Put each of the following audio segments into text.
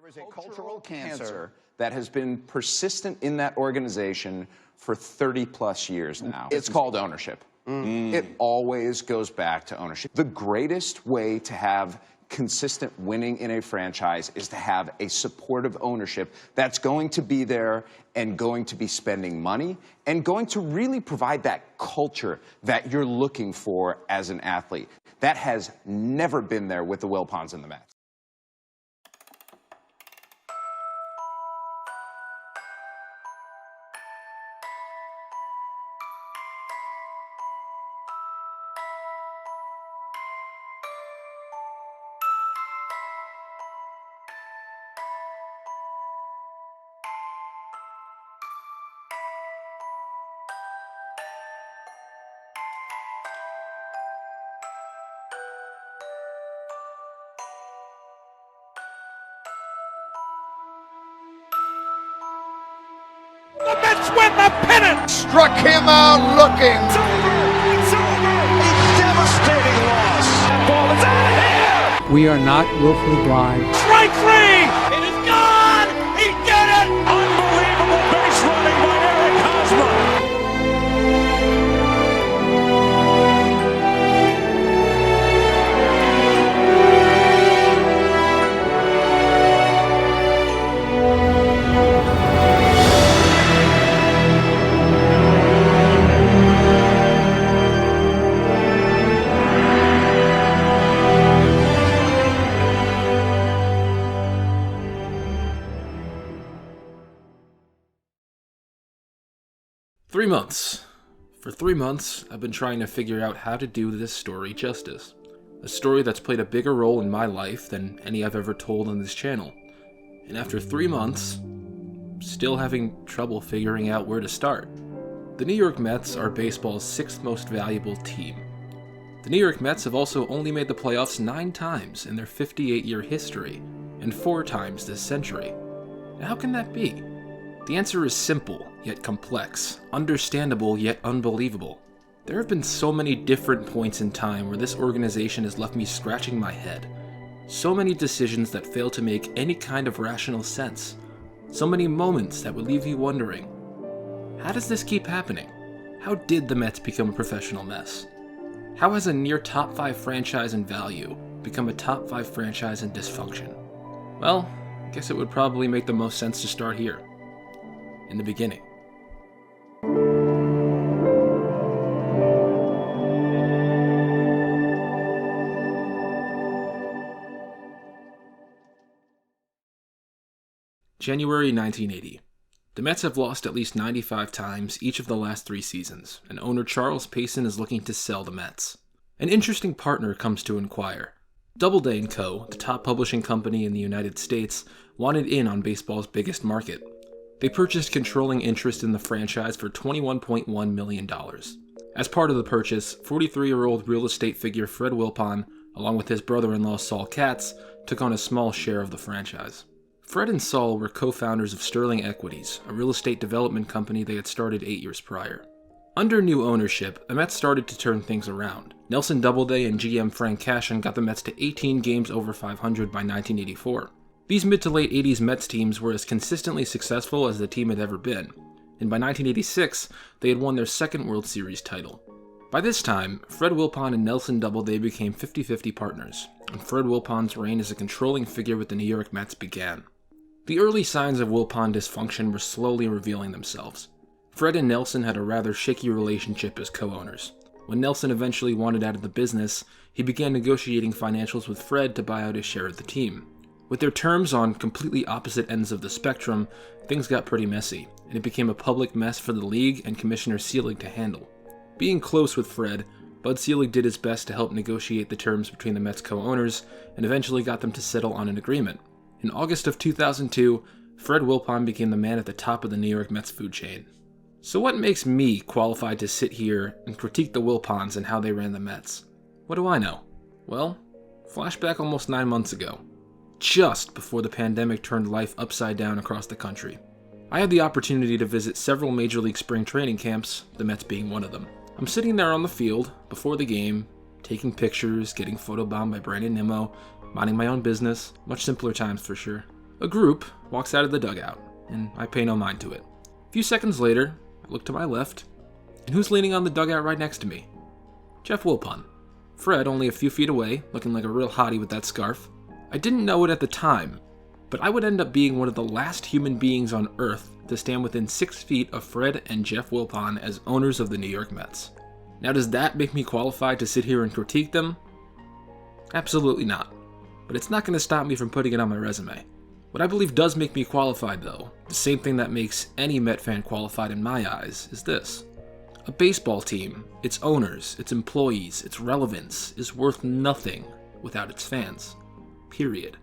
There is a cultural cancer that has been persistent in that organization for 30 plus years now. It's called ownership. It always goes back to ownership. The greatest way to have consistent winning in a franchise is to have a supportive ownership that's going to be there and going to be spending money and going to really provide that culture that you're looking for as an athlete. That has never been there with the Wilpons and the Mets. The Mets win the pennant! Struck him out looking. It's over! It's over! A devastating loss! That ball is out of here! We are not willfully blind. Strike three! It is gone! He did it! Unbelievable base running by Eric Hosmer! For 3 months, I've been trying to figure out how to do this story justice. A story that's played a bigger role in my life than any I've ever told on this channel. And after 3 months, still having trouble figuring out where to start. The New York Mets are baseball's 6th most valuable team. The New York Mets have also only made the playoffs 9 times in their 58-year history, and 4 times this century. Now, how can that be? The answer is simple, yet complex, understandable, yet unbelievable. There have been so many different points in time where this organization has left me scratching my head. So many decisions that fail to make any kind of rational sense. So many moments that would leave you wondering, how does this keep happening? How did the Mets become a professional mess? How has a near top 5 franchise in value become a top 5 franchise in dysfunction? Well, I guess it would probably make the most sense to start here. In the beginning. January 1980. The Mets have lost at least 95 times each of the last 3 seasons, and owner Charles Payson is looking to sell the Mets. An interesting partner comes to inquire. Doubleday & Co., the top publishing company in the United States, wanted in on baseball's biggest market. They purchased controlling interest in the franchise for $21.1 million. As part of the purchase, 43-year-old real estate figure Fred Wilpon, along with his brother-in-law Saul Katz, took on a small share of the franchise. Fred and Saul were co-founders of Sterling Equities, a real estate development company they had started 8 years prior. Under new ownership, the Mets started to turn things around. Nelson Doubleday and GM Frank Cashen got the Mets to 18 games over 500 by 1984. These mid to late 80s Mets teams were as consistently successful as the team had ever been, and by 1986, they had won their 2nd World Series title. By this time, Fred Wilpon and Nelson Doubleday became 50-50 partners, and Fred Wilpon's reign as a controlling figure with the New York Mets began. The early signs of Wilpon dysfunction were slowly revealing themselves. Fred and Nelson had a rather shaky relationship as co-owners. When Nelson eventually wanted out of the business, he began negotiating financials with Fred to buy out his share of the team. With their terms on completely opposite ends of the spectrum, things got pretty messy, and it became a public mess for the league and Commissioner Selig to handle. Being close with Fred, Bud Selig did his best to help negotiate the terms between the Mets co-owners, and eventually got them to settle on an agreement. In August of 2002, Fred Wilpon became the man at the top of the New York Mets food chain. So what makes me qualified to sit here and critique the Wilpons and how they ran the Mets? What do I know? Well, flashback almost 9 months ago. Just before the pandemic turned life upside down across the country. I had the opportunity to visit several Major League spring training camps, the Mets being one of them. I'm sitting there on the field, before the game, taking pictures, getting photobombed by Brandon Nimmo, minding my own business, much simpler times for sure. A group walks out of the dugout, and I pay no mind to it. A few seconds later, I look to my left, and who's leaning on the dugout right next to me? Jeff Wilpon. Fred only a few feet away, looking like a real hottie with that scarf. I didn't know it at the time, but I would end up being one of the last human beings on Earth to stand within 6 feet of Fred and Jeff Wilpon as owners of the New York Mets. Now, does that make me qualified to sit here and critique them? Absolutely not. But it's not going to stop me from putting it on my resume. What I believe does make me qualified, though, the same thing that makes any Met fan qualified in my eyes, is this. A baseball team, its owners, its employees, its relevance, is worth nothing without its fans. Period.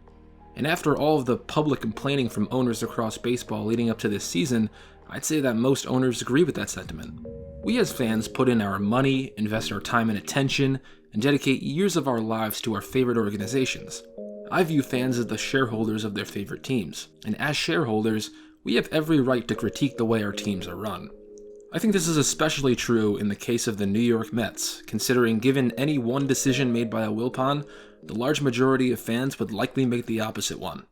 And after all of the public complaining from owners across baseball leading up to this season, I'd say that most owners agree with that sentiment. We as fans put in our money, invest our time and attention, and dedicate years of our lives to our favorite organizations. I view fans as the shareholders of their favorite teams, and as shareholders, we have every right to critique the way our teams are run. I think this is especially true in the case of the New York Mets, considering given any one decision made by a Wilpon, the large majority of fans would likely make the opposite one.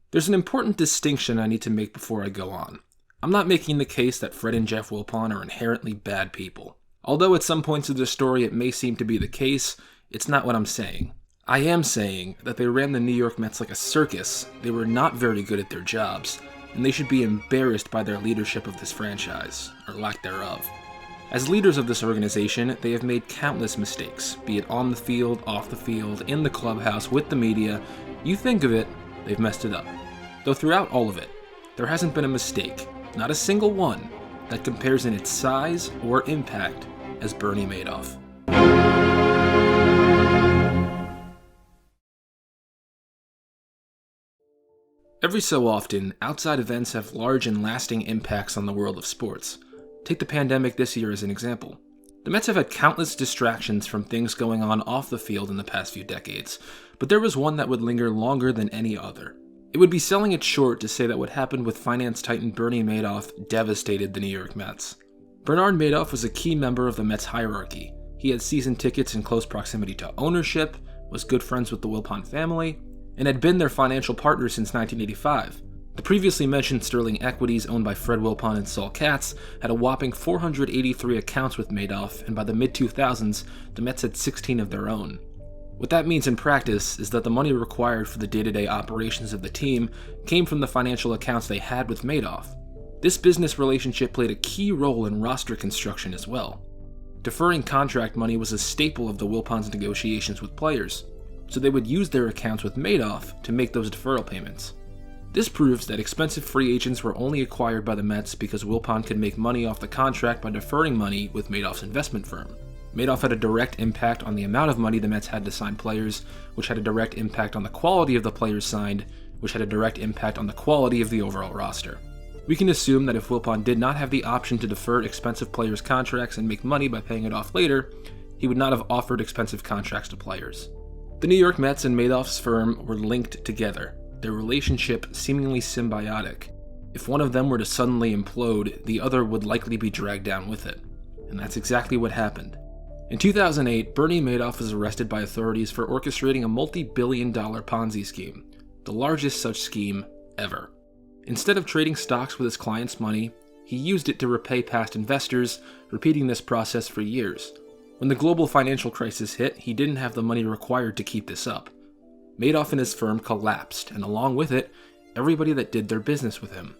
There's an important distinction I need to make before I go on. I'm not making the case that Fred and Jeff Wilpon are inherently bad people. Although at some points of the story it may seem to be the case, it's not what I'm saying. I am saying that they ran the New York Mets like a circus, they were not very good at their jobs, and they should be embarrassed by their leadership of this franchise, or lack thereof. As leaders of this organization, they have made countless mistakes, be it on the field, off the field, in the clubhouse, with the media. You think of it, they've messed it up. Though throughout all of it, there hasn't been a mistake, not a single one, that compares in its size or impact as Bernie Madoff. Every so often, outside events have large and lasting impacts on the world of sports. Take the pandemic this year as an example. The Mets have had countless distractions from things going on off the field in the past few decades, but there was one that would linger longer than any other. It would be selling it short to say that what happened with finance titan Bernie Madoff devastated the New York Mets. Bernard Madoff was a key member of the Mets hierarchy. He had season tickets in close proximity to ownership, was good friends with the Wilpon family, and had been their financial partner since 1985. The previously mentioned Sterling Equities, owned by Fred Wilpon and Saul Katz, had a whopping 483 accounts with Madoff, and by the mid-2000s, the Mets had 16 of their own. What that means in practice is that the money required for the day-to-day operations of the team came from the financial accounts they had with Madoff. This business relationship played a key role in roster construction as well. Deferring contract money was a staple of the Wilpons' negotiations with players, so they would use their accounts with Madoff to make those deferral payments. This proves that expensive free agents were only acquired by the Mets because Wilpon could make money off the contract by deferring money with Madoff's investment firm. Madoff had a direct impact on the amount of money the Mets had to sign players, which had a direct impact on the quality of the players signed, which had a direct impact on the quality of the overall roster. We can assume that if Wilpon did not have the option to defer expensive players' contracts and make money by paying it off later, he would not have offered expensive contracts to players. The New York Mets and Madoff's firm were linked together, their relationship seemingly symbiotic. If one of them were to suddenly implode, the other would likely be dragged down with it. And that's exactly what happened. In 2008, Bernie Madoff was arrested by authorities for orchestrating a multi-billion-dollar Ponzi scheme, the largest such scheme ever. Instead of trading stocks with his clients' money, he used it to repay past investors, repeating this process for years. When the global financial crisis hit, he didn't have the money required to keep this up. Madoff and his firm collapsed, and along with it, everybody that did their business with him.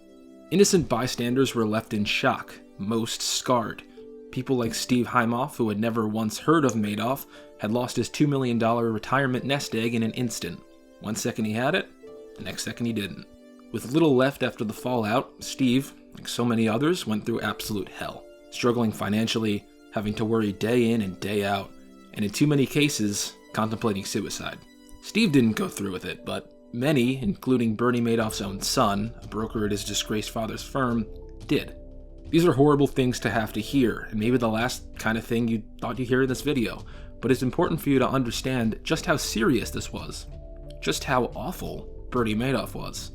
Innocent bystanders were left in shock, most scarred. People like Steve Heimoff, who had never once heard of Madoff, had lost his $2 million retirement nest egg in an instant. One second he had it, the next second he didn't. With little left after the fallout, Steve, like so many others, went through absolute hell, struggling financially, having to worry day in and day out, and in too many cases, contemplating suicide. Steve didn't go through with it, but many, including Bernie Madoff's own son, a broker at his disgraced father's firm, did. These are horrible things to have to hear, and maybe the last kind of thing you thought you'd hear in this video, but it's important for you to understand just how serious this was, just how awful Bernie Madoff was.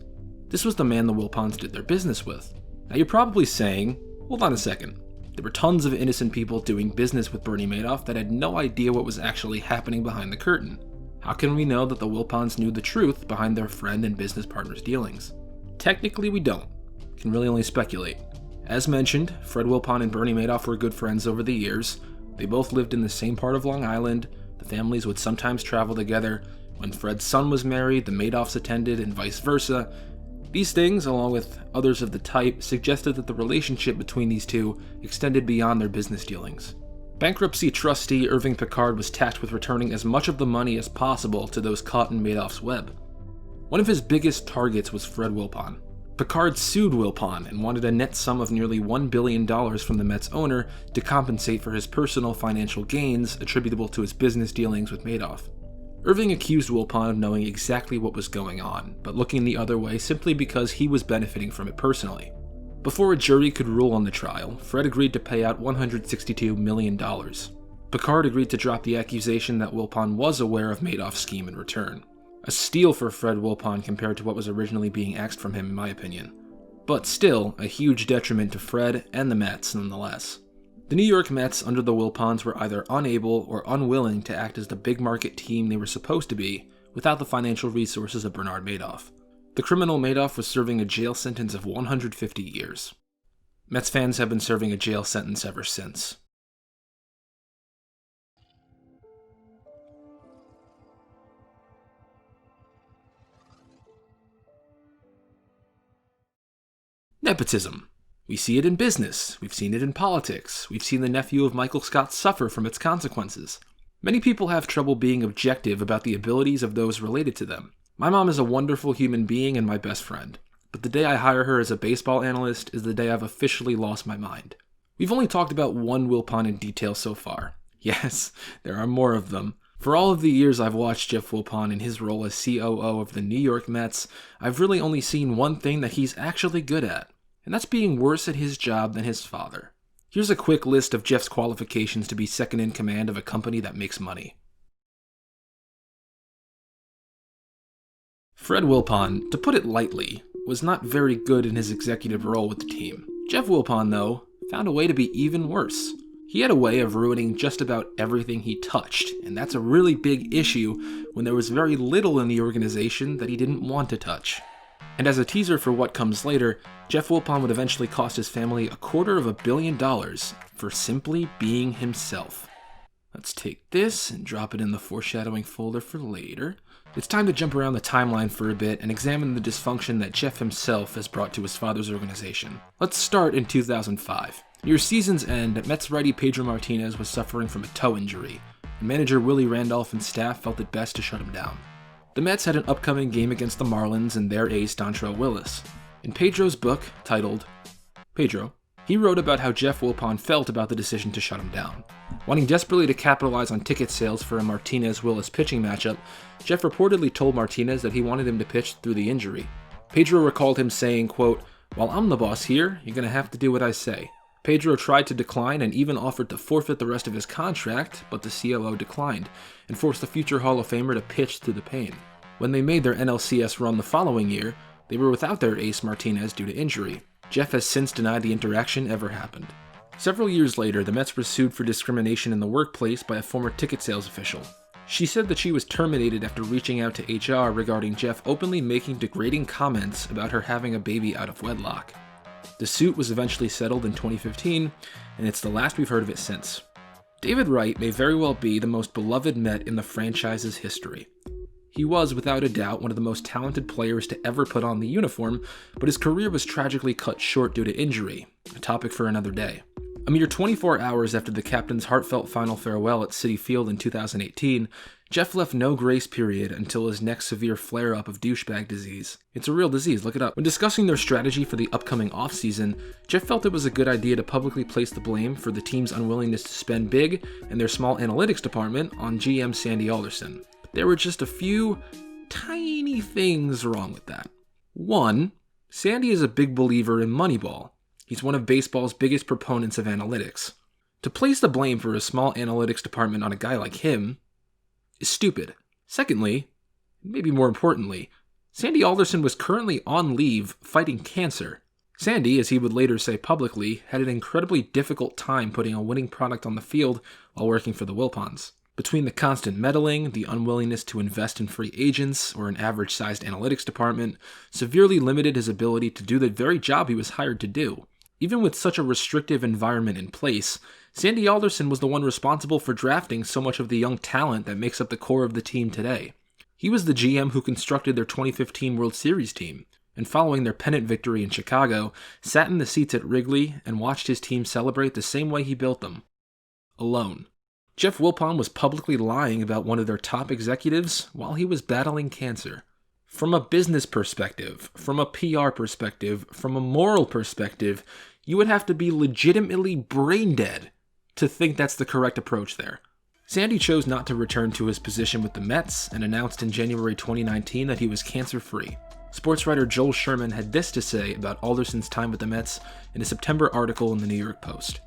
This was the man the Wilpons did their business with. Now you're probably saying, hold on a second. There were tons of innocent people doing business with Bernie Madoff that had no idea what was actually happening behind the curtain. How can we know that the Wilpons knew the truth behind their friend and business partner's dealings? Technically, we don't. Can really only speculate. As mentioned, Fred Wilpon and Bernie Madoff were good friends over the years. They both lived in the same part of Long Island. The families would sometimes travel together. When Fred's son was married, the Madoffs attended, and vice versa. These things, along with others of the type, suggested that the relationship between these two extended beyond their business dealings. Bankruptcy trustee Irving Picard was tasked with returning as much of the money as possible to those caught in Madoff's web. One of his biggest targets was Fred Wilpon. Picard sued Wilpon and wanted a net sum of nearly $1 billion from the Mets owner to compensate for his personal financial gains attributable to his business dealings with Madoff. Irving accused Wilpon of knowing exactly what was going on, but looking the other way simply because he was benefiting from it personally. Before a jury could rule on the trial, Fred agreed to pay out $162 million. Picard agreed to drop the accusation that Wilpon was aware of Madoff's scheme in return. A steal for Fred Wilpon compared to what was originally being asked from him, in my opinion. But still, a huge detriment to Fred and the Mets nonetheless. The New York Mets under the Wilpons were either unable or unwilling to act as the big market team they were supposed to be without the financial resources of Bernard Madoff. The criminal Madoff was serving a jail sentence of 150 years. Mets fans have been serving a jail sentence ever since. Nepotism. We see it in business, we've seen it in politics, we've seen the nephew of Michael Scott suffer from its consequences. Many people have trouble being objective about the abilities of those related to them. My mom is a wonderful human being and my best friend, but the day I hire her as a baseball analyst is the day I've officially lost my mind. We've only talked about one Wilpon in detail so far. Yes, there are more of them. For all of the years I've watched Jeff Wilpon in his role as COO of the New York Mets, I've really only seen one thing that he's actually good at, and that's being worse at his job than his father. Here's a quick list of Jeff's qualifications to be second in command of a company that makes money. Fred Wilpon, to put it lightly, was not very good in his executive role with the team. Jeff Wilpon, though, found a way to be even worse. He had a way of ruining just about everything he touched, and that's a really big issue when there was very little in the organization that he didn't want to touch. And as a teaser for what comes later, Jeff Wilpon would eventually cost his family $250 million for simply being himself. Let's take this and drop it in the foreshadowing folder for later. It's time to jump around the timeline for a bit and examine the dysfunction that Jeff himself has brought to his father's organization. Let's start in 2005. Near season's end, Mets righty Pedro Martinez was suffering from a toe injury, and manager Willie Randolph and staff felt it best to shut him down. The Mets had an upcoming game against the Marlins and their ace Dontrelle Willis. In Pedro's book, titled Pedro, he wrote about how Jeff Wilpon felt about the decision to shut him down. Wanting desperately to capitalize on ticket sales for a Martinez-Willis pitching matchup, Jeff reportedly told Martinez that he wanted him to pitch through the injury. Pedro recalled him saying, quote, "While I'm the boss here, you're going to have to do what I say." Pedro tried to decline and even offered to forfeit the rest of his contract, but the COO declined and forced the future Hall of Famer to pitch through the pain. When they made their NLCS run the following year, they were without their ace Martinez due to injury. Jeff has since denied the interaction ever happened. Several years later, the Mets were sued for discrimination in the workplace by a former ticket sales official. She said that she was terminated after reaching out to HR regarding Jeff openly making degrading comments about her having a baby out of wedlock. The suit was eventually settled in 2015, and it's the last we've heard of it since. David Wright may very well be the most beloved Met in the franchise's history. He was, without a doubt, one of the most talented players to ever put on the uniform, but his career was tragically cut short due to injury, a topic for another day. A mere 24 hours after the captain's heartfelt final farewell at Citi Field in 2018, Jeff left no grace period until his next severe flare-up of douchebag disease. It's a real disease, look it up. When discussing their strategy for the upcoming offseason, Jeff felt it was a good idea to publicly place the blame for the team's unwillingness to spend big and their small analytics department on GM Sandy Alderson. But there were just a few tiny things wrong with that. One, Sandy is a big believer in Moneyball. He's one of baseball's biggest proponents of analytics. To place the blame for a small analytics department on a guy like him is stupid. Secondly, maybe more importantly, Sandy Alderson was currently on leave fighting cancer. Sandy, as he would later say publicly, had an incredibly difficult time putting a winning product on the field while working for the Wilpons. Between the constant meddling, the unwillingness to invest in free agents or an average-sized analytics department, severely limited his ability to do the very job he was hired to do. Even with such a restrictive environment in place, Sandy Alderson was the one responsible for drafting so much of the young talent that makes up the core of the team today. He was the GM who constructed their 2015 World Series team, and following their pennant victory in Chicago, sat in the seats at Wrigley and watched his team celebrate the same way he built them. Alone. Jeff Wilpon was publicly lying about one of their top executives while he was battling cancer. From a business perspective, from a PR perspective, from a moral perspective, you would have to be legitimately brain dead to think that's the correct approach there. Sandy chose not to return to his position with the Mets and announced in January 2019 that he was cancer-free. Sports writer Joel Sherman had this to say about Alderson's time with the Mets in a September article in the New York Post.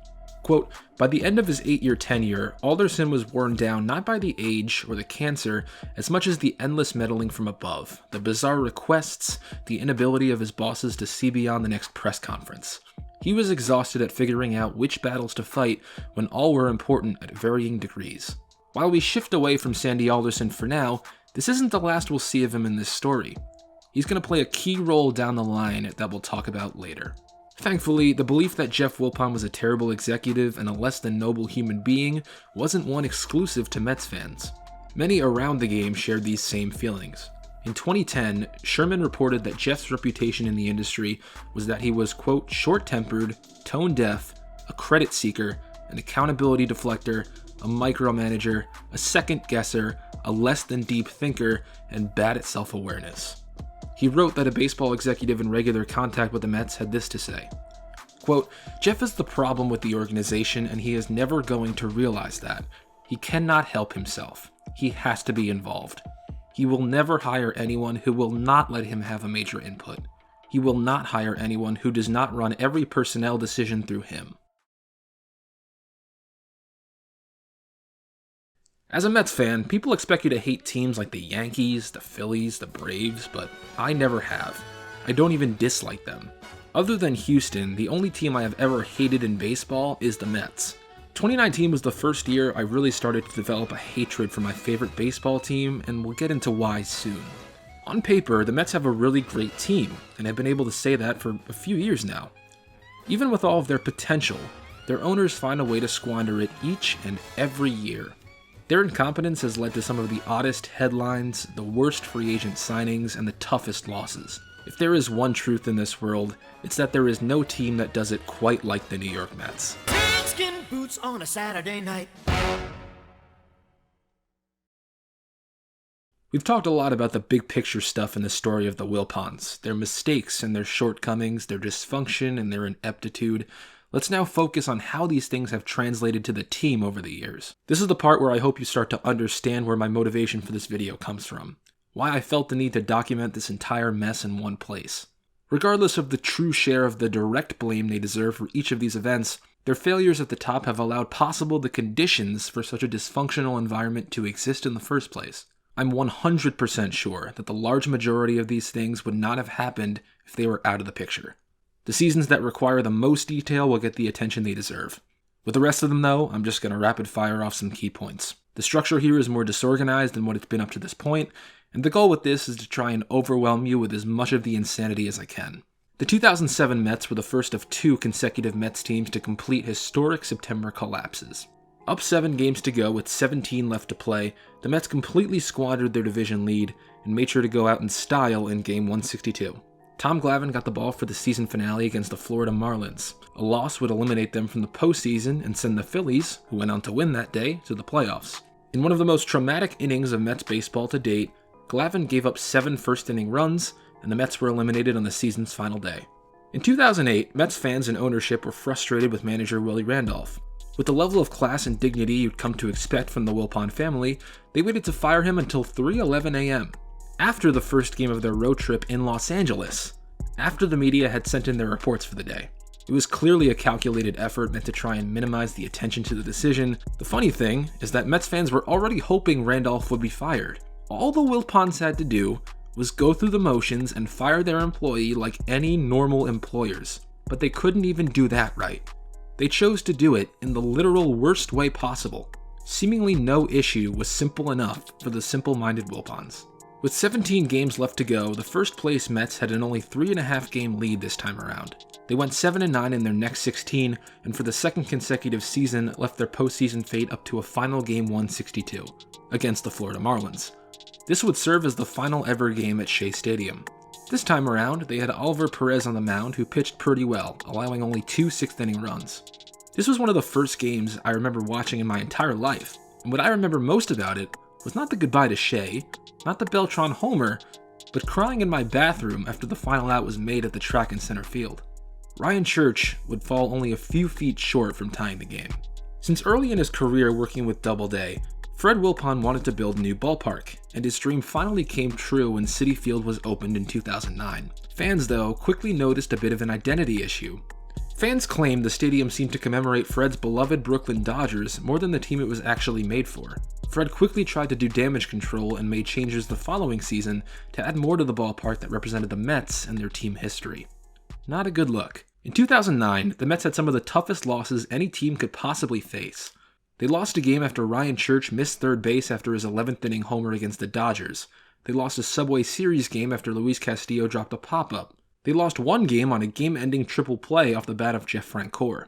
Quote, by the end of his 8-year tenure, Alderson was worn down not by the age or the cancer as much as the endless meddling from above, the bizarre requests, the inability of his bosses to see beyond the next press conference. He was exhausted at figuring out which battles to fight when all were important at varying degrees. While we shift away from Sandy Alderson for now, this isn't the last we'll see of him in this story. He's going to play a key role down the line that we'll talk about later. Thankfully, the belief that Jeff Wilpon was a terrible executive and a less than noble human being wasn't one exclusive to Mets fans. Many around the game shared these same feelings. In 2010, Sherman reported that Jeff's reputation in the industry was that he was, quote, short-tempered, tone-deaf, a credit seeker, an accountability deflector, a micromanager, a second-guesser, a less-than-deep thinker, and bad at self-awareness. He wrote that a baseball executive in regular contact with the Mets had this to say, quote, Jeff is the problem with the organization and he is never going to realize that. He cannot help himself. He has to be involved. He will never hire anyone who will not let him have a major input. He will not hire anyone who does not run every personnel decision through him. As a Mets fan, people expect you to hate teams like the Yankees, the Phillies, the Braves, but I never have. I don't even dislike them. Other than Houston, the only team I have ever hated in baseball is the Mets. 2019 was the first year I really started to develop a hatred for my favorite baseball team, and we'll get into why soon. On paper, the Mets have a really great team, and have been able to say that for a few years now. Even with all of their potential, their owners find a way to squander it each and every year. Their incompetence has led to some of the oddest headlines, the worst free agent signings, and the toughest losses. If there is one truth in this world, it's that there is no team that does it quite like the New York Mets. Skin boots on a Saturday night. We've talked a lot about the big picture stuff in the story of the Wilpons, their mistakes and their shortcomings, their dysfunction and their ineptitude. Let's now focus on how these things have translated to the team over the years. This is the part where I hope you start to understand where my motivation for this video comes from. Why I felt the need to document this entire mess in one place. Regardless of the true share of the direct blame they deserve for each of these events, their failures at the top have allowed possible the conditions for such a dysfunctional environment to exist in the first place. I'm 100% sure that the large majority of these things would not have happened if they were out of the picture. The seasons that require the most detail will get the attention they deserve. With the rest of them, though, I'm just going to rapid fire off some key points. The structure here is more disorganized than what it's been up to this point, and the goal with this is to try and overwhelm you with as much of the insanity as I can. The 2007 Mets were the first of 2 consecutive Mets teams to complete historic September collapses. Up 7 games to go with 17 left to play, the Mets completely squandered their division lead and made sure to go out in style in Game 162. Tom Glavine got the ball for the season finale against the Florida Marlins. A loss would eliminate them from the postseason and send the Phillies, who went on to win that day, to the playoffs. In one of the most traumatic innings of Mets baseball to date, Glavine gave up 7 first-inning runs, and the Mets were eliminated on the season's final day. In 2008, Mets fans and ownership were frustrated with manager Willie Randolph. With the level of class and dignity you'd come to expect from the Wilpon family, they waited to fire him until 3:11 a.m., after the first game of their road trip in Los Angeles, after the media had sent in their reports for the day. It was clearly a calculated effort meant to try and minimize the attention to the decision. The funny thing is that Mets fans were already hoping Randolph would be fired. All the Wilpons had to do was go through the motions and fire their employee like any normal employers, but they couldn't even do that right. They chose to do it in the literal worst way possible. seemingly no issue was simple enough for the simple-minded Wilpons. With 17 games left to go, the first-place Mets had an only 3.5-game lead this time around. They went 7-9 in their next 16, and for the second consecutive season, left their postseason fate up to a final Game 162 against the Florida Marlins. This would serve as the final ever game at Shea Stadium. This time around, they had Oliver Perez on the mound, who pitched pretty well, allowing only 2 sixth-inning runs. This was one of the first games I remember watching in my entire life, and what I remember most about it was not the goodbye to Shea, not the Beltran homer, but crying in my bathroom after the final out was made at the track in center field. Ryan Church would fall only a few feet short from tying the game. Since early in his career working with Doubleday, Fred Wilpon wanted to build a new ballpark, and his dream finally came true when Citi Field was opened in 2009. Fans, though, quickly noticed a bit of an identity issue. Fans claimed the stadium seemed to commemorate Fred's beloved Brooklyn Dodgers more than the team it was actually made for. Fred quickly tried to do damage control and made changes the following season to add more to the ballpark that represented the Mets and their team history. Not a good look. In 2009, the Mets had some of the toughest losses any team could possibly face. They lost a game after Ryan Church missed third base after his 11th inning homer against the Dodgers. They lost a Subway Series game after Luis Castillo dropped a pop-up. They lost one game on a game-ending triple play off the bat of Jeff Francoeur.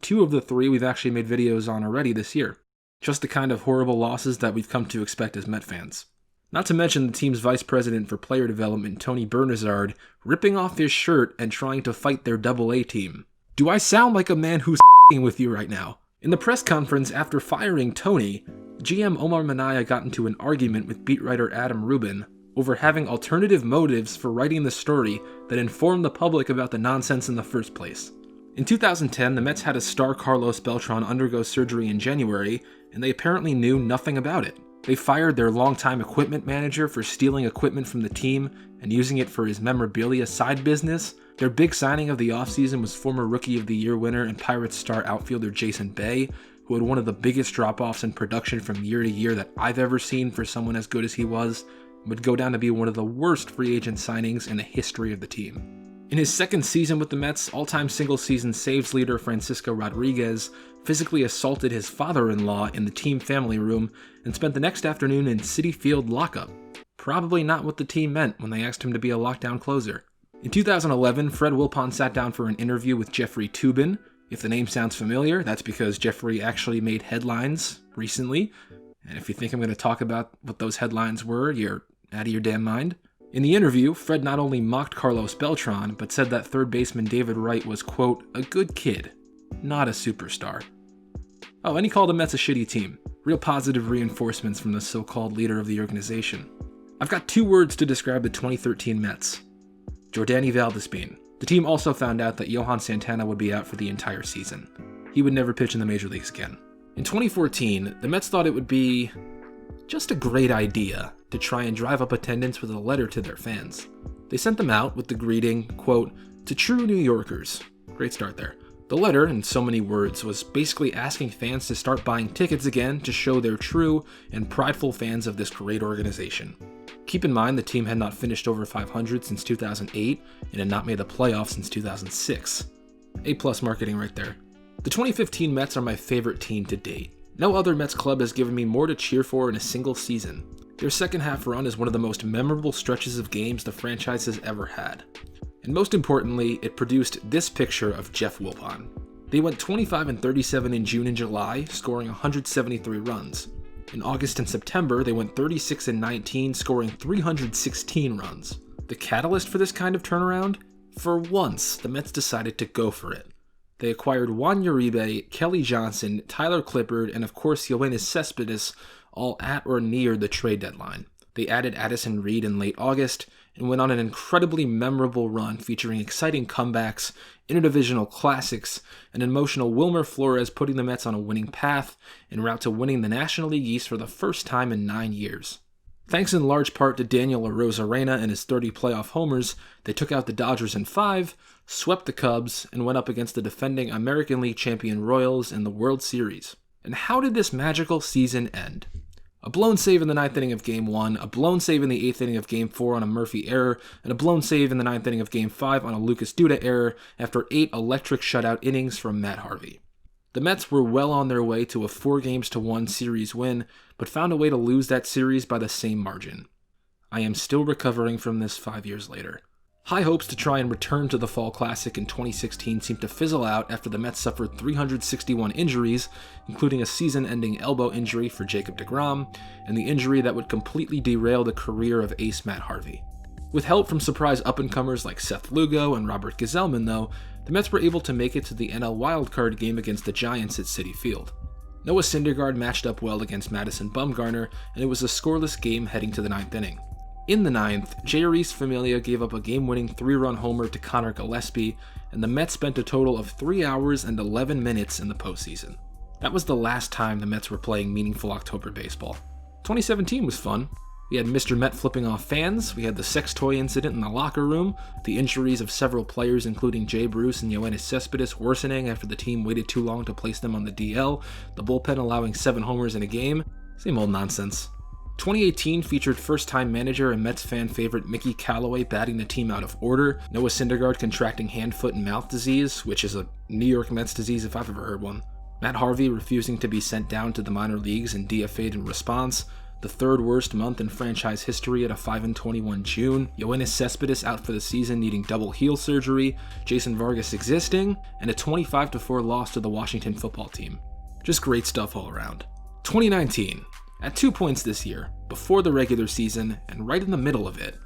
2 of the 3 we've actually made videos on already this year. Just the kind of horrible losses that we've come to expect as Met fans. Not to mention the team's vice president for player development, Tony Bernazard, ripping off his shirt and trying to fight their AA team. Do I sound like a man who's with you right now? In the press conference after firing Tony, GM Omar Minaya got into an argument with beat writer Adam Rubin over having alternative motives for writing the story that informed the public about the nonsense in the first place. In 2010, the Mets had a star Carlos Beltran undergo surgery in January, and they apparently knew nothing about it. They fired their longtime equipment manager for stealing equipment from the team and using it for his memorabilia side business. Their big signing of the offseason was former Rookie of the Year winner and Pirates star outfielder Jason Bay, who had one of the biggest drop-offs in production from year to year that I've ever seen for someone as good as he was, and would go down to be one of the worst free agent signings in the history of the team. In his second season with the Mets, all-time single-season saves leader Francisco Rodriguez physically assaulted his father-in-law in the team family room and spent the next afternoon in Citi Field lockup. Probably not what the team meant when they asked him to be a lockdown closer. In 2011, Fred Wilpon sat down for an interview with Jeffrey Toobin. If the name sounds familiar, that's because Jeffrey actually made headlines recently. And if you think I'm going to talk about what those headlines were, you're out of your damn mind. In the interview, Fred not only mocked Carlos Beltran, but said that third baseman David Wright was, quote, a good kid, not a superstar. Oh, and he called the Mets a shitty team. Real positive reinforcements from the so-called leader of the organization. I've got 2 words to describe the 2013 Mets. Jordany Valdespin. The team also found out that Johan Santana would be out for the entire season. He would never pitch in the major leagues again. In 2014, the Mets thought it would be just a great idea to try and drive up attendance with a letter to their fans. They sent them out with the greeting, quote, to true New Yorkers. Great start there. The letter, in so many words, was basically asking fans to start buying tickets again to show they're true and prideful fans of this great organization. Keep in mind the team had not finished over 500 since 2008 and had not made the playoffs since 2006. A+ marketing right there. The 2015 Mets are my favorite team to date. No other Mets club has given me more to cheer for in a single season. Their second half run is one of the most memorable stretches of games the franchise has ever had. And most importantly, it produced this picture of Jeff Wilpon. They went 25-37 in June and July, scoring 173 runs. In August and September, they went 36-19, scoring 316 runs. The catalyst for this kind of turnaround? For once, the Mets decided to go for it. They acquired Juan Uribe, Kelly Johnson, Tyler Clippard, and of course Yoenis Cespedes, all at or near the trade deadline. They added Addison Reed in late August and went on an incredibly memorable run featuring exciting comebacks, interdivisional classics, and emotional Wilmer Flores putting the Mets on a winning path en route to winning the National League East for the first time in 9 years. Thanks in large part to Daniel Arozarena and his 30 playoff homers, they took out the Dodgers in 5, swept the Cubs, and went up against the defending American League champion Royals in the World Series. And how did this magical season end? A blown save in the 9th inning of Game 1, a blown save in the 8th inning of Game 4 on a Murphy error, and a blown save in the 9th inning of Game 5 on a Lucas Duda error after 8 electric shutout innings from Matt Harvey. The Mets were well on their way to a 4-1 series win, but found a way to lose that series by the same margin. I am still recovering from this 5 years later. High hopes to try and return to the Fall Classic in 2016 seemed to fizzle out after the Mets suffered 361 injuries, including a season-ending elbow injury for Jacob deGrom, and the injury that would completely derail the career of ace Matt Harvey. With help from surprise up-and-comers like Seth Lugo and Robert Gsellman, though, the Mets were able to make it to the NL wildcard game against the Giants at Citi Field. Noah Syndergaard matched up well against Madison Bumgarner, and it was a scoreless game heading to the 9th inning. In the 9th, Jeurys Familia gave up a game-winning 3-run homer to Connor Gillespie, and the Mets spent a total of 3 hours and 11 minutes in the postseason. That was the last time the Mets were playing meaningful October baseball. 2017 was fun. We had Mr. Met flipping off fans, we had the sex toy incident in the locker room, the injuries of several players including Jay Bruce and Yoenis Cespedes worsening after the team waited too long to place them on the DL, the bullpen allowing 7 homers in a game. Same old nonsense. 2018 featured first-time manager and Mets fan favorite Mickey Callaway batting the team out of order, Noah Syndergaard contracting hand, foot, and mouth disease, which is a New York Mets disease if I've ever heard one, Matt Harvey refusing to be sent down to the minor leagues and DFA'd in response, the 3rd worst month in franchise history at a 5-21 June, Yoenis Cespedes out for the season needing double heel surgery, Jason Vargas existing, and a 25-4 loss to the Washington football team. Just great stuff all around. 2019. At 2 points this year, before the regular season and right in the middle of it,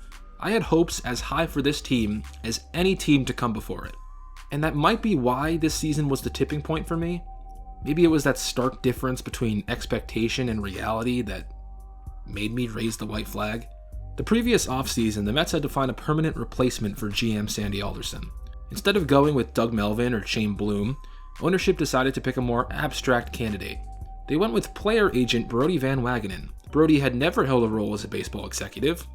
I had hopes as high for this team as any team to come before it. And that might be why this season was the tipping point for me. Maybe it was that stark difference between expectation and reality that made me raise the white flag. The previous offseason, the Mets had to find a permanent replacement for GM Sandy Alderson. Instead of going with Doug Melvin or Shane Bloom, ownership decided to pick a more abstract candidate. They went with player agent Brodie Van Wagenen. Brodie had never held a role as a baseball executive,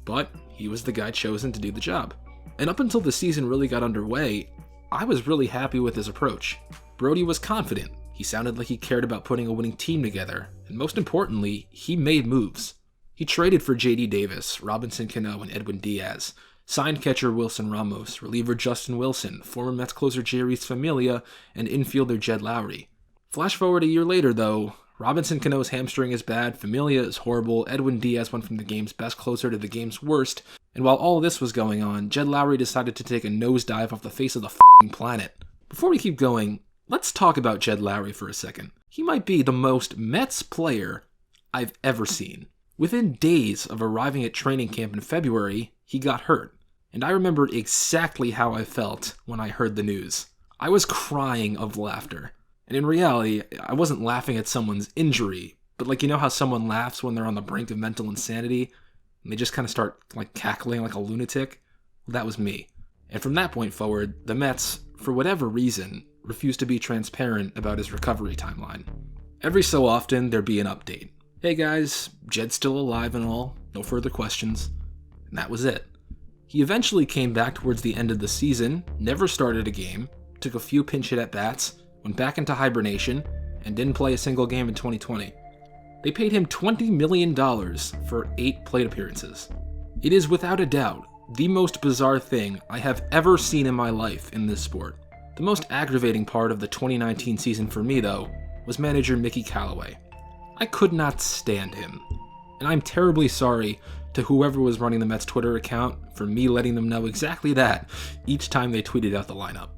but he was the guy chosen to do the job. And up until the season really got underway, I was really happy with his approach. Brodie was confident, he sounded like he cared about putting a winning team together, and most importantly, he made moves. He traded for J.D. Davis, Robinson Cano, and Edwin Diaz, signed catcher Wilson Ramos, reliever Justin Wilson, former Mets closer Jeurys Familia, and infielder Jed Lowry. Flash forward a year later, though, Robinson Cano's hamstring is bad, Familia is horrible, Edwin Diaz went from the game's best closer to the game's worst, and while all this was going on, Jed Lowry decided to take a nosedive off the face of the f***ing planet. Before we keep going, let's talk about Jed Lowry for a second. He might be the most Mets player I've ever seen. Within days of arriving at training camp in February, he got hurt, and I remembered exactly how I felt when I heard the news. I was crying of laughter. And in reality, I wasn't laughing at someone's injury, but you know how someone laughs when they're on the brink of mental insanity, and they just kind of start cackling like a lunatic? Well, that was me. And from that point forward, the Mets, for whatever reason, refused to be transparent about his recovery timeline. Every so often, there'd be an update. Hey guys, Jed's still alive and all, no further questions. And that was it. He eventually came back towards the end of the season, never started a game, took a few pinch hit at-bats, went back into hibernation, and didn't play a single game in 2020. They paid him $20 million for 8 plate appearances. It is without a doubt the most bizarre thing I have ever seen in my life in this sport. The most aggravating part of the 2019 season for me, though, was manager Mickey Callaway. I could not stand him, and I'm terribly sorry to whoever was running the Mets Twitter account for me letting them know exactly that each time they tweeted out the lineup.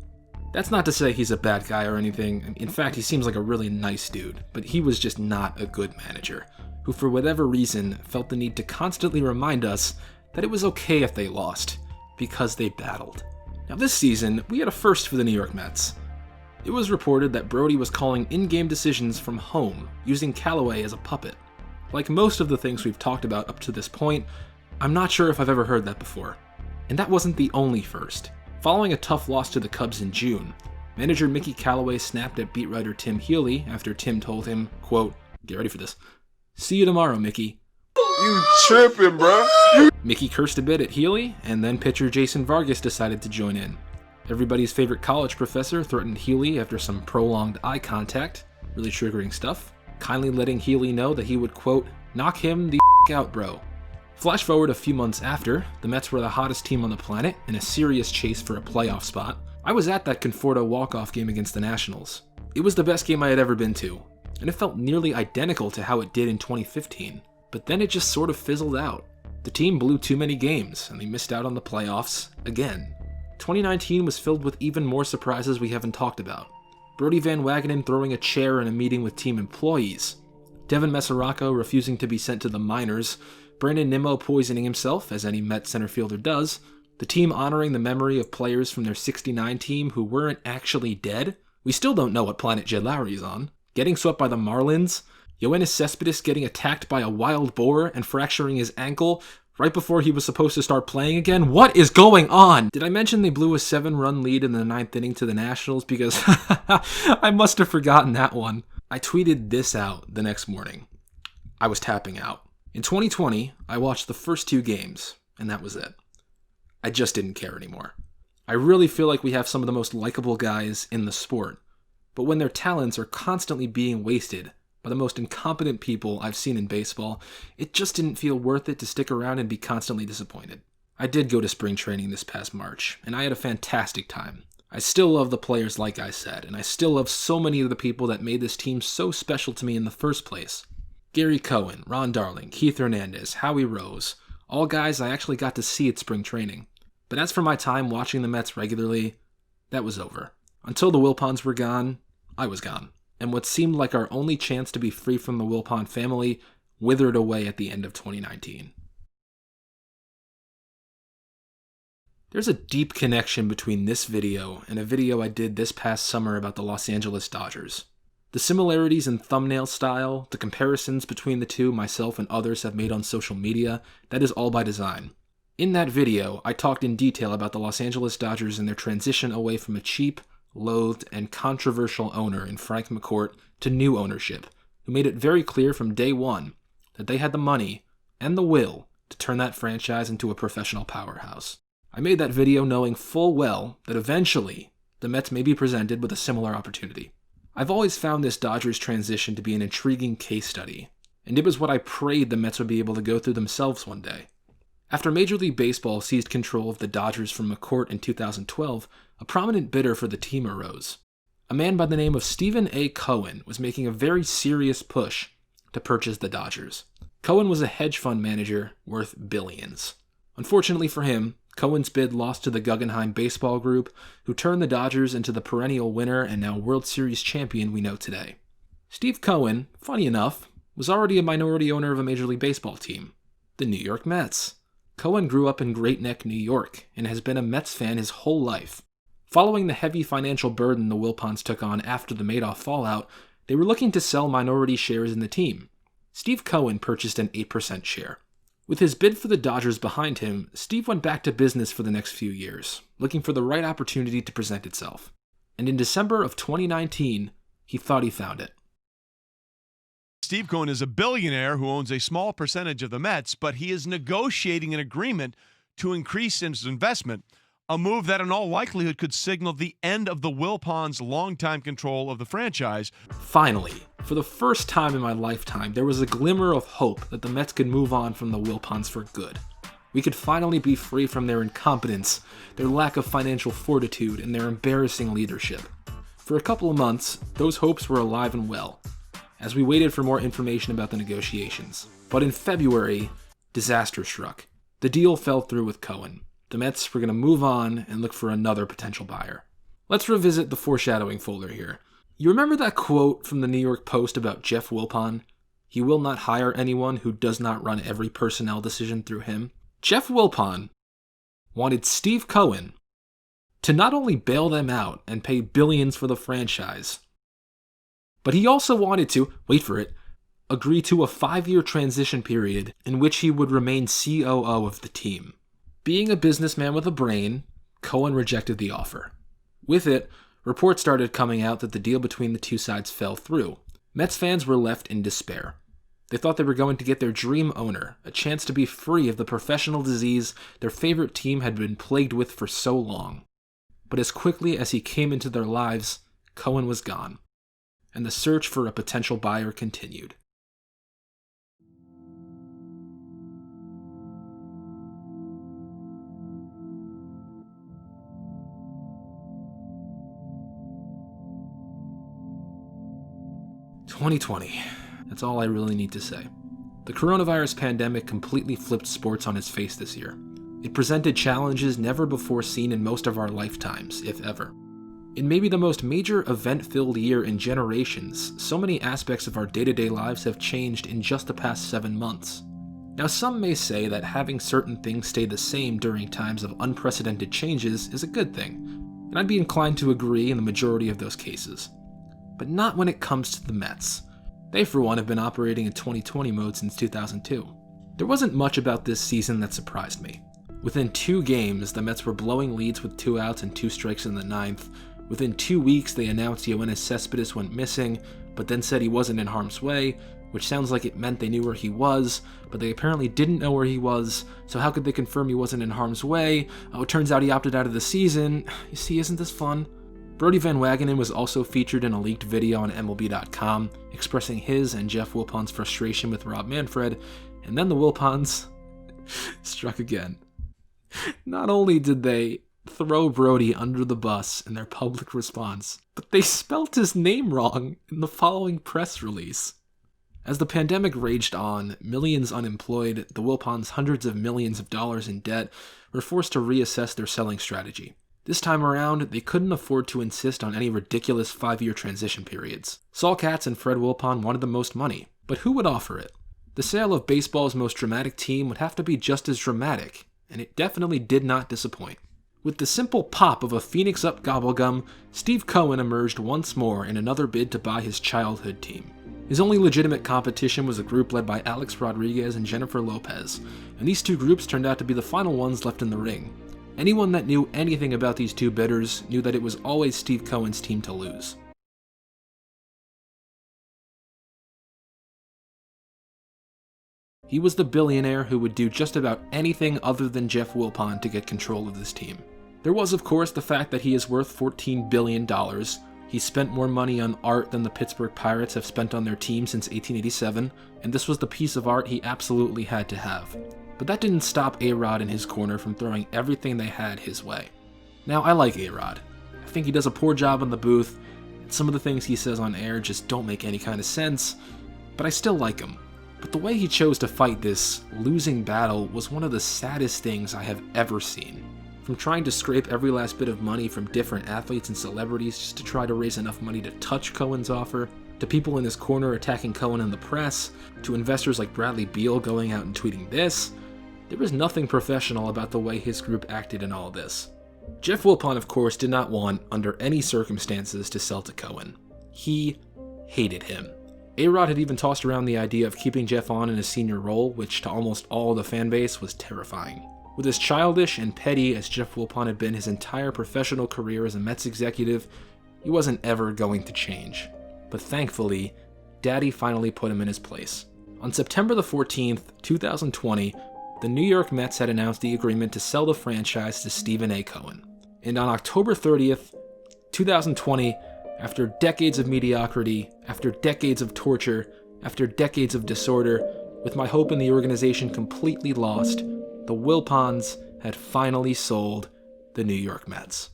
That's not to say he's a bad guy or anything. In fact, he seems like a really nice dude, but he was just not a good manager, who for whatever reason felt the need to constantly remind us that it was okay if they lost, because they battled. Now this season, we had a first for the New York Mets. It was reported that Brodie was calling in-game decisions from home, using Callaway as a puppet. Like most of the things we've talked about up to this point, I'm not sure if I've ever heard that before. And that wasn't the only first. Following a tough loss to the Cubs in June, manager Mickey Callaway snapped at beat writer Tim Healy after Tim told him, quote, get ready for this, "See you tomorrow, Mickey." You tripping, bro. Mickey cursed a bit at Healy, and then pitcher Jason Vargas decided to join in. Everybody's favorite college professor threatened Healy after some prolonged eye contact, really triggering stuff, kindly letting Healy know that he would, quote, knock him the out, bro. Flash forward a few months after, the Mets were the hottest team on the planet in a serious chase for a playoff spot. I was at that Conforto walk-off game against the Nationals. It was the best game I had ever been to, and it felt nearly identical to how it did in 2015, but then it just sort of fizzled out. The team blew too many games, and they missed out on the playoffs again. 2019 was filled with even more surprises we haven't talked about. Brodie Van Wagenen throwing a chair in a meeting with team employees, Devin Mesoraco refusing to be sent to the minors, Brandon Nimmo poisoning himself, as any Met center fielder does, the team honoring the memory of players from their '69 team who weren't actually dead. We still don't know what planet Jed Lowry's on. Getting swept by the Marlins, Yoenis Cespedes getting attacked by a wild boar and fracturing his ankle right before he was supposed to start playing again. What is going on? Did I mention they blew a 7-run lead in the 9th inning to the Nationals? Because I must have forgotten that one. I tweeted this out the next morning. I was tapping out. In 2020, I watched the first 2 games, and that was it. I just didn't care anymore. I really feel like we have some of the most likable guys in the sport, but when their talents are constantly being wasted by the most incompetent people I've seen in baseball, it just didn't feel worth it to stick around and be constantly disappointed. I did go to spring training this past March, and I had a fantastic time. I still love the players like I said, and I still love so many of the people that made this team so special to me in the first place. Gary Cohen, Ron Darling, Keith Hernandez, Howie Rose, all guys I actually got to see at spring training. But as for my time watching the Mets regularly, that was over. Until the Wilpons were gone, I was gone. And what seemed like our only chance to be free from the Wilpon family withered away at the end of 2019. There's a deep connection between this video and a video I did this past summer about the Los Angeles Dodgers. The similarities in thumbnail style, the comparisons between the two myself and others have made on social media, that is all by design. In that video, I talked in detail about the Los Angeles Dodgers and their transition away from a cheap, loathed, and controversial owner in Frank McCourt to new ownership, who made it very clear from day one that they had the money and the will to turn that franchise into a professional powerhouse. I made that video knowing full well that eventually the Mets may be presented with a similar opportunity. I've always found this Dodgers transition to be an intriguing case study, and it was what I prayed the Mets would be able to go through themselves one day. After Major League Baseball seized control of the Dodgers from McCourt in 2012, a prominent bidder for the team arose. A man by the name of Stephen A. Cohen was making a very serious push to purchase the Dodgers. Cohen was a hedge fund manager worth billions. Unfortunately for him, Cohen's bid lost to the Guggenheim Baseball Group, who turned the Dodgers into the perennial winner and now World Series champion we know today. Steve Cohen, funny enough, was already a minority owner of a Major League Baseball team, the New York Mets. Cohen grew up in Great Neck, New York, and has been a Mets fan his whole life. Following the heavy financial burden the Wilpons took on after the Madoff fallout, they were looking to sell minority shares in the team. Steve Cohen purchased an 8% share. With his bid for the Dodgers behind him, Steve went back to business for the next few years, looking for the right opportunity to present itself. And in December of 2019, he thought he found it. Steve Cohen is a billionaire who owns a small percentage of the Mets, but he is negotiating an agreement to increase his investment, a move that in all likelihood could signal the end of the Wilpons' longtime control of the franchise. Finally, for the first time in my lifetime, there was a glimmer of hope that the Mets could move on from the Wilpons for good. We could finally be free from their incompetence, their lack of financial fortitude, and their embarrassing leadership. For a couple of months, those hopes were alive and well, as we waited for more information about the negotiations. But in February, disaster struck. The deal fell through with Cohen. The Mets were going to move on and look for another potential buyer. Let's revisit the foreshadowing folder here. You remember that quote from the New York Post about Jeff Wilpon? He will not hire anyone who does not run every personnel decision through him. Jeff Wilpon wanted Steve Cohen to not only bail them out and pay billions for the franchise, but he also wanted to, wait for it, agree to a 5-year transition period in which he would remain COO of the team. Being a businessman with a brain, Cohen rejected the offer. With it, reports started coming out that the deal between the two sides fell through. Mets fans were left in despair. They thought they were going to get their dream owner, a chance to be free of the professional disease their favorite team had been plagued with for so long. But as quickly as he came into their lives, Cohen was gone, and the search for a potential buyer continued. 2020. That's all I really need to say. The coronavirus pandemic completely flipped sports on its face this year. It presented challenges never before seen in most of our lifetimes, if ever. In maybe the most major event-filled year in generations, so many aspects of our day-to-day lives have changed in just the past 7 months. Now, some may say that having certain things stay the same during times of unprecedented changes is a good thing, and I'd be inclined to agree in the majority of those cases. But not when it comes to the Mets. They, for one, have been operating in 2020 mode since 2002. There wasn't much about this season that surprised me. Within 2 games, the Mets were blowing leads with 2 outs and 2 strikes in the 9th. Within 2 weeks, they announced Yoenis Cespedes went missing, but then said he wasn't in harm's way, which sounds like it meant they knew where he was, but they apparently didn't know where he was, so how could they confirm he wasn't in harm's way? Oh, it turns out he opted out of the season. You see, isn't this fun? Brodie Van Wagenen was also featured in a leaked video on MLB.com, expressing his and Jeff Wilpons' frustration with Rob Manfred, and then the Wilpons struck again. Not only did they throw Brodie under the bus in their public response, but they spelt his name wrong in the following press release. As the pandemic raged on, millions unemployed, the Wilpons hundreds of millions of dollars in debt were forced to reassess their selling strategy. This time around, they couldn't afford to insist on any ridiculous 5-year transition periods. Saul Katz and Fred Wilpon wanted the most money, but who would offer it? The sale of baseball's most dramatic team would have to be just as dramatic, and it definitely did not disappoint. With the simple pop of a Phoenix Up gobblegum, Steve Cohen emerged once more in another bid to buy his childhood team. His only legitimate competition was a group led by Alex Rodriguez and Jennifer Lopez, and these 2 groups turned out to be the final ones left in the ring. Anyone that knew anything about these 2 bidders knew that it was always Steve Cohen's team to lose. He was the billionaire who would do just about anything other than Jeff Wilpon to get control of this team. There was, of course, the fact that he is worth $14 billion. He spent more money on art than the Pittsburgh Pirates have spent on their team since 1887, and this was the piece of art he absolutely had to have. But that didn't stop A-Rod in his corner from throwing everything they had his way. Now, I like A-Rod. I think he does a poor job in the booth, and some of the things he says on air just don't make any kind of sense, but I still like him. But the way he chose to fight this losing battle was one of the saddest things I have ever seen. From trying to scrape every last bit of money from different athletes and celebrities just to try to raise enough money to touch Cohen's offer, to people in his corner attacking Cohen in the press, to investors like Bradley Beal going out and tweeting this, there was nothing professional about the way his group acted in all this. Jeff Wilpon, of course, did not want, under any circumstances, to sell to Cohen. He hated him. A-Rod had even tossed around the idea of keeping Jeff on in his senior role, which to almost all the fan base was terrifying. With as childish and petty as Jeff Wilpon had been his entire professional career as a Mets executive, he wasn't ever going to change. But thankfully, Daddy finally put him in his place. On September the 14th, 2020, the New York Mets had announced the agreement to sell the franchise to Stephen A. Cohen. And on October 30th, 2020, after decades of mediocrity, after decades of torture, after decades of disorder, with my hope in the organization completely lost, the Wilpons had finally sold the New York Mets.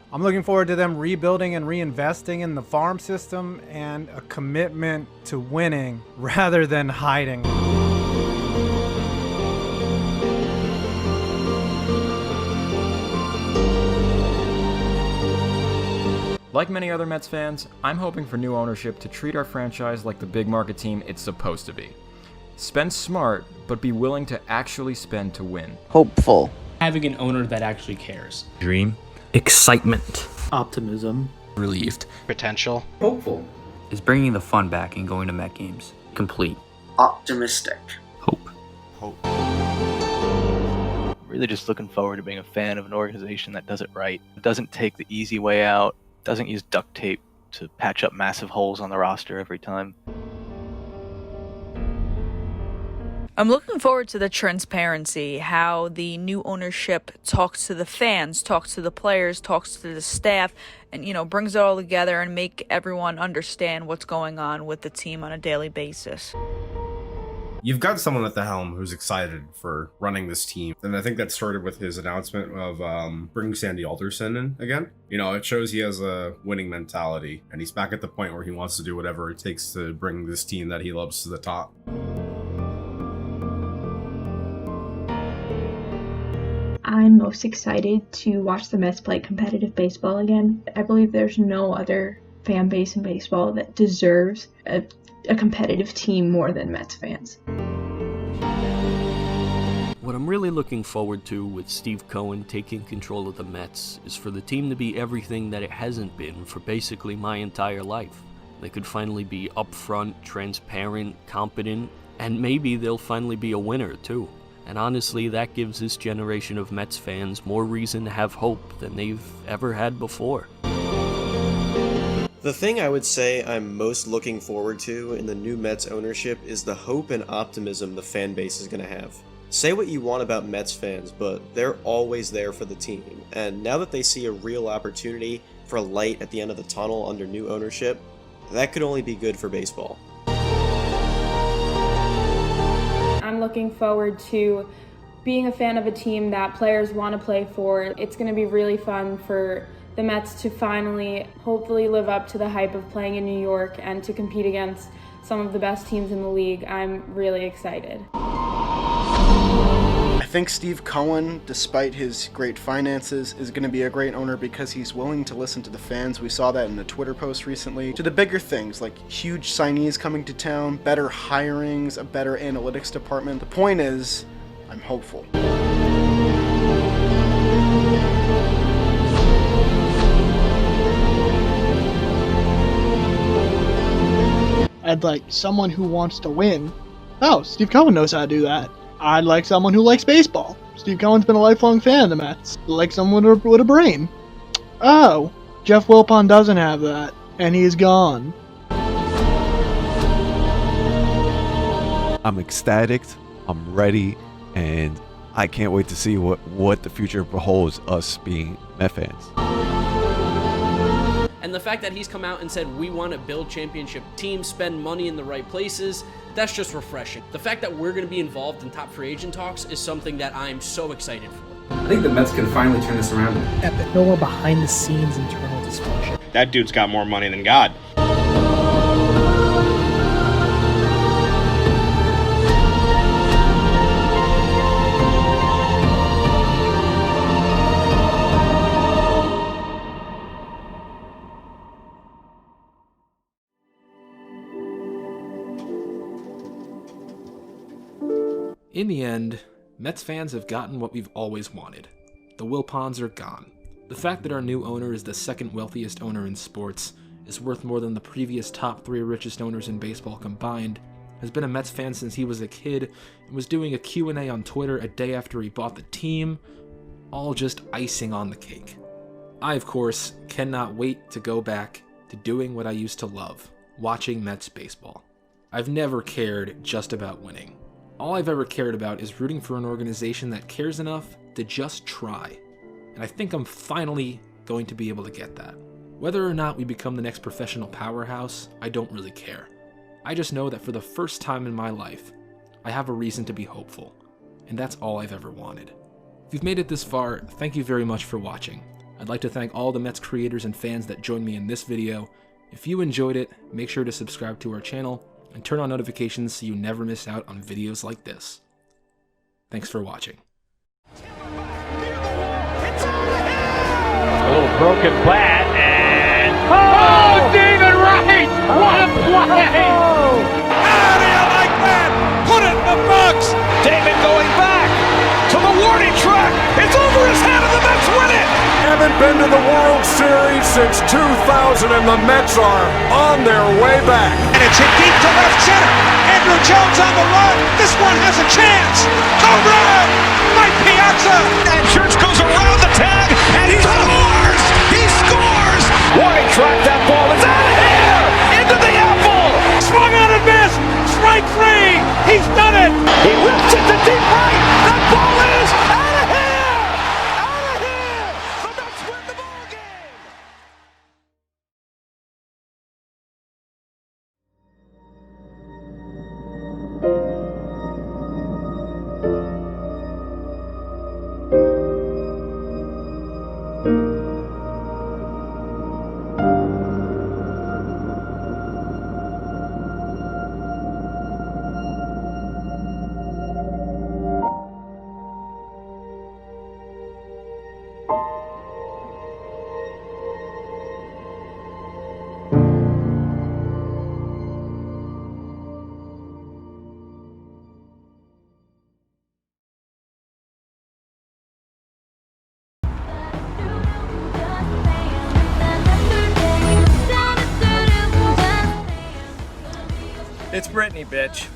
I'm looking forward to them rebuilding and reinvesting in the farm system and a commitment to winning rather than hiding. Like many other Mets fans, I'm hoping for new ownership to treat our franchise like the big market team it's supposed to be. Spend smart, but be willing to actually spend to win. Hopeful. Having an owner that actually cares. Dream. Excitement. Optimism. Relieved. Potential. Hopeful. Is bringing the fun back and going to Met games. complete. Optimistic. Hope. Really just looking forward to being a fan of an organization that does it right. It doesn't take the easy way out, doesn't use duct tape to patch up massive holes on the roster every time. I'm looking forward to the transparency, how the new ownership talks to the fans, talks to the players, talks to the staff, and, brings it all together and make everyone understand what's going on with the team on a daily basis. You've got someone at the helm who's excited for running this team. And I think that started with his announcement of bringing Sandy Alderson in again. It shows he has a winning mentality, and he's back at the point where he wants to do whatever it takes to bring this team that he loves to the top. I'm most excited to watch the Mets play competitive baseball again. I believe there's no other fan base in baseball that deserves a competitive team more than Mets fans. What I'm really looking forward to with Steve Cohen taking control of the Mets is for the team to be everything that it hasn't been for basically my entire life. They could finally be upfront, transparent, competent, and maybe they'll finally be a winner too. And honestly, that gives this generation of Mets fans more reason to have hope than they've ever had before. The thing I would say I'm most looking forward to in the new Mets ownership is the hope and optimism the fan base is going to have. Say what you want about Mets fans, but they're always there for the team. And now that they see a real opportunity for a light at the end of the tunnel under new ownership, that could only be good for baseball. I'm looking forward to being a fan of a team that players want to play for. It's going to be really fun for the Mets to finally, hopefully, live up to the hype of playing in New York and to compete against some of the best teams in the league. I'm really excited. I think Steve Cohen, despite his great finances, is going to be a great owner because he's willing to listen to the fans. We saw that in a Twitter post recently. To the bigger things, like huge signees coming to town, better hirings, a better analytics department. The point is, I'm hopeful. I'd like someone who wants to win. Oh, Steve Cohen knows how to do that. I'd like someone who likes baseball. Steve Cohen's been a lifelong fan of the Mets. I'd like someone with a brain. Oh, Jeff Wilpons doesn't have that, and he's gone. I'm ecstatic, I'm ready, and I can't wait to see what the future beholds us being Met fans. And the fact that he's come out and said we want to build championship teams, spend money in the right places, that's just refreshing. The fact that we're going to be involved in top free agent talks is something that I'm so excited for. I think the Mets can finally turn this around. Epic. No more behind the scenes internal dysfunction. That dude's got more money than God. In the end, Mets fans have gotten what we've always wanted. The Wilpons are gone. The fact that our new owner is the second wealthiest owner in sports, is worth more than the previous top 3 richest owners in baseball combined, has been a Mets fan since he was a kid, and was doing a Q&A on Twitter a day after he bought the team, all just icing on the cake. I, of course, cannot wait to go back to doing what I used to love, watching Mets baseball. I've never cared just about winning. All I've ever cared about is rooting for an organization that cares enough to just try. And I think I'm finally going to be able to get that. Whether or not we become the next professional powerhouse, I don't really care. I just know that for the first time in my life, I have a reason to be hopeful. And that's all I've ever wanted. If you've made it this far, thank you very much for watching. I'd like to thank all the Mets creators and fans that joined me in this video. If you enjoyed it, make sure to subscribe to our channel and turn on notifications so you never miss out on videos like this. Thanks for watching. A little broken bat, and oh, David Wright! What a play! How do you like that? Put it in the box! David going back to the warning track. It's over his head, and the Mets win it! haven't been to the World Series since 2000, and the Mets are on their way back. And it's hit deep to left center. Andrew Jones on the run. This one has a chance. Home run! Mike Piazza. And Church goes around the tag, and he scores! He scores! Warning track, that ball is out of here! Into the apple! Swung on and missed! Strike three! He's done it! He whips it to deep right! That ball is out of here! Out of here! The Mets win the ball game! It's Brittany, bitch.